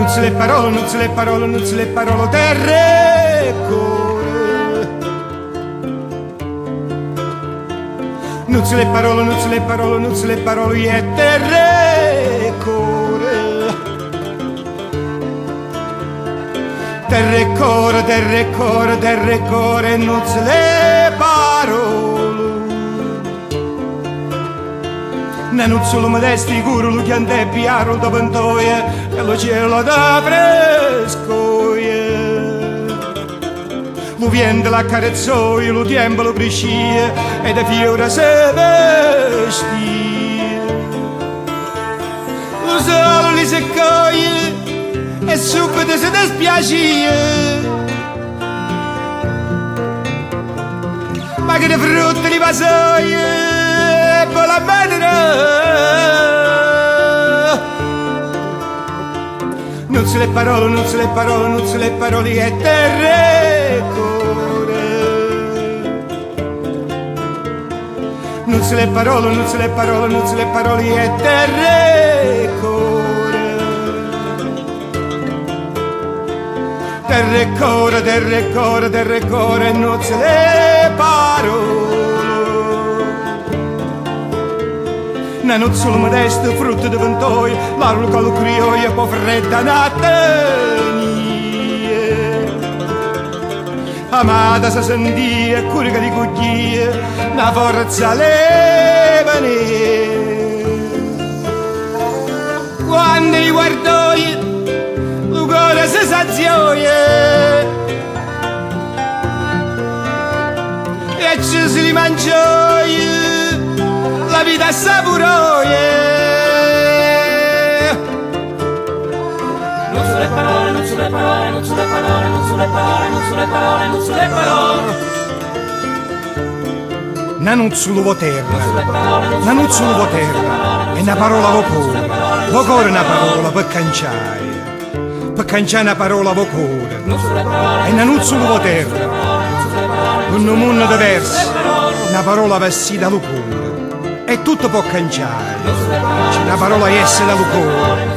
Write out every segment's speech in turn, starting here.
Nuzze le parole, terra e cuore. Nuzze le parole, e terra e cuore. Terra e cuore, terra e cuore, terra e cuore, nuzze le parole. Nanuzzolo modesti curo lo chiante piaro da pantoia e lo cielo da frescoia. Lo vento l'accarezzoia, lo tempo lo crescia e da fiore se vestia. Lo sole li seccoglia e subito si dispiacia. Ma che di frutta li pasoia per la madre. Nuzze le parole, e terra e cuore. Nuzze le parole, e terra e cuore. Terra e cuore, terra e cuore, terra e cuore, nuzze le parole. Nanuzzolo modesto, frutto di vantoia, l'arlo con lo crioia, po' fredda natania. Amata si sentia, curica di cuglia, una forza levane. Quando li guardoi, lo cuore si sazioia. E ci si mangioi, la vita sapuroia. Nuzze le parole, nuzze le parole, nuzze le parole, nuzze le parole, nuzze le parole, nuzze le parole. Nanuzzolo terra, nanuzzolo terra, è una parola vocore. Vocore è una parola per canciare una parola vocore. E nanuzzolo terra, un mondo diverso, una parola vestita al cuore. E tutto può canciare, c'è una parola essere dal cuore,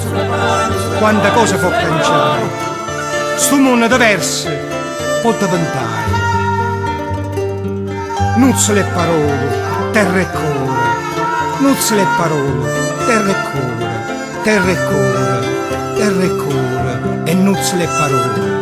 quante cose può canciare, sto mondo diverso può diventare. Nuzze le parole, terra e cuore, nuzze le parole, terra e cuore, terra e cuore, terra e cuore, e nuzze le parole.